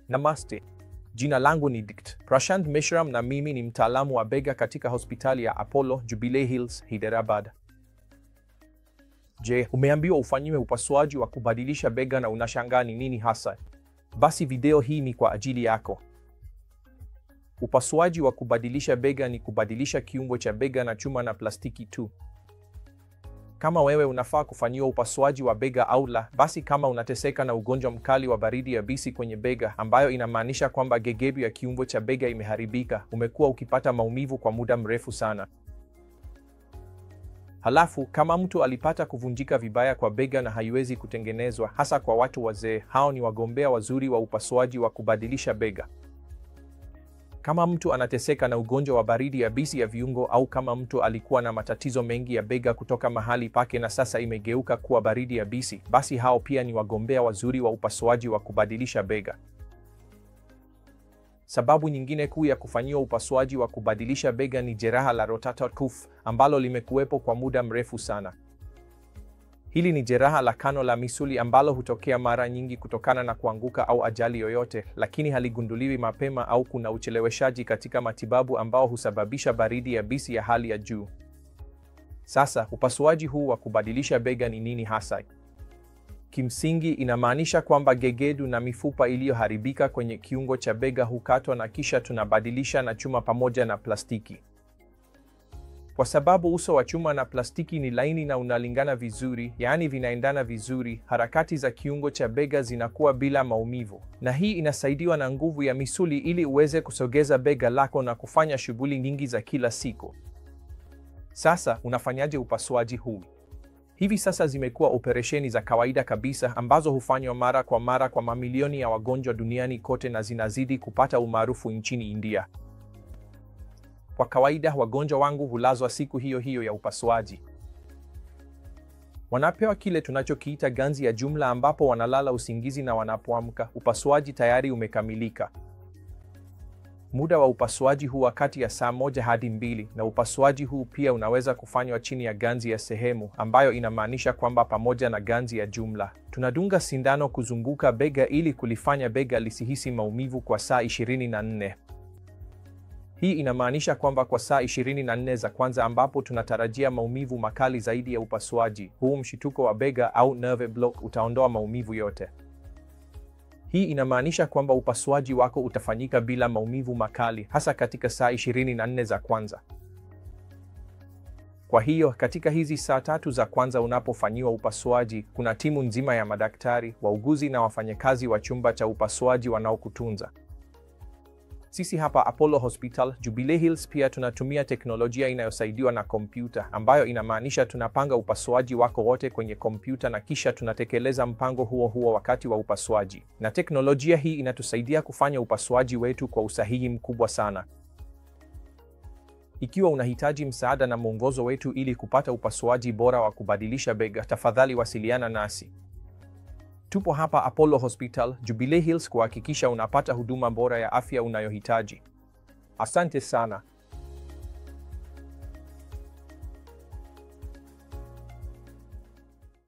Namaste. Jina langu ni Dkt. Prashant Meshram na mimi ni mtaalamu wa bega katika hospitali ya Apollo Jubilee Hills, Hyderabad. Je, umeambiwa ufanyiwe upasuaji wa kubadilisha bega na unashangaa ni nini hasa? Basi video hii ni kwa ajili yako. Upasuaji wa kubadilisha bega ni kubadilisha kiungo cha bega na chuma na plastiki tu. Kama wewe unafaa kufanyiwa upasuaji wa bega au la, basi kama unateseka na ugonjwa mkali wa baridi yabisi kwenye bega, ambayo inamaanisha kwamba gegedu ya kiungo cha bega imeharibika, umekuwa ukipata maumivu kwa muda mrefu sana. Halafu, kama mtu alipata kuvunjika vibaya kwa bega na haiwezi kutengenezwa, hasa kwa watu wazee, hao ni wagombea wazuri wa upasuaji wa kubadilisha bega. Kama mtu anateseka na ugonjwa wa baridi yabisi ya viungo, au kama mtu alikuwa na matatizo mengi ya bega kutoka mahali pake na sasa imegeuka kuwa baridi yabisi, basi hao pia ni wagombea wazuri wa upasuaji wa kubadilisha bega. Sababu nyingine kuu ya kufanyiwa upasuaji wa kubadilisha bega ni jeraha la rotator cuff, ambalo limekuwepo kwa muda mrefu sana. Hili ni jeraha la kano la misuli ambalo hutokea mara nyingi kutokana na kuanguka au ajali yoyote, lakini haligunduliwi mapema au kuna ucheleweshaji katika matibabu ambao husababisha baridi yabisi ya hali ya juu. Sasa, upasuaji huu wa kubadilisha bega ni nini hasa? Kimsingi inamaanisha kwamba gegedu na mifupa iliyoharibika kwenye kiungo cha bega hukatwa na kisha tunabadilisha na chuma pamoja na plastiki. Kwa sababu uso wa chuma na plastiki ni laini na unalingana vizuri, yaani vinaendana vizuri, harakati za kiungo cha bega zinakuwa bila maumivu. Na hii inasaidiwa na nguvu ya misuli ili uweze kusogeza bega lako na kufanya shughuli nyingi za kila siku. Sasa, unafanyaje upasuaji huu? Hivi sasa zimekuwa operesheni za kawaida kabisa ambazo hufanywa mara kwa mamilioni ya wagonjwa duniani kote na zinazidi kupata umaarufu nchini India. Kwa kawaida wagonjwa wangu hulazwa siku hiyo hiyo ya upasuaji. Wanapewa kile tunachokiita ganzi ya jumla ambapo wanalala usingizi na wanapoamka, upasuaji tayari umekamilika. Muda wa upasuaji huwa kati ya saa 1 hadi 2, na upasuaji huu pia unaweza kufanywa chini ya ganzi ya sehemu, ambayo inamaanisha kwamba pamoja na ganzi ya jumla, tunadunga sindano kuzunguka bega ili kulifanya bega lisihisi maumivu kwa saa 24. Hii inamaanisha kwamba kwa saa 24 za kwanza ambapo tunatarajia maumivu makali zaidi ya upasuaji, huu mshituko wa bega au nerve block utaondoa maumivu yote. Hii inamaanisha kwamba upasuaji wako utafanyika bila maumivu makali, hasa katika saa 24 za kwanza. Kwa hiyo, katika hizi saa 3 za kwanza unapofanyiwa upasuaji, kuna timu nzima ya madaktari, wauguzi na wafanyakazi wa chumba cha upasuaji wanaokutunza. Sisi hapa Apollo Hospital Jubilee Hills pia tunatumia teknolojia inayosaidiwa na kompyuta, ambayo inamaanisha tunapanga upasuaji wako wote kwenye kompyuta na kisha tunatekeleza mpango huo wakati wa upasuaji. Na teknolojia hii inatusaidia kufanya upasuaji wetu kwa usahihi mkubwa sana. Ikiwa unahitaji msaada na mwongozo wetu ili kupata upasuaji bora wa kubadilisha bega, tafadhali wasiliana nasi. Tupo hapa Apollo Hospital Jubilee Hills kuhakikisha unapata huduma bora ya afya unayohitaji. Asante sana.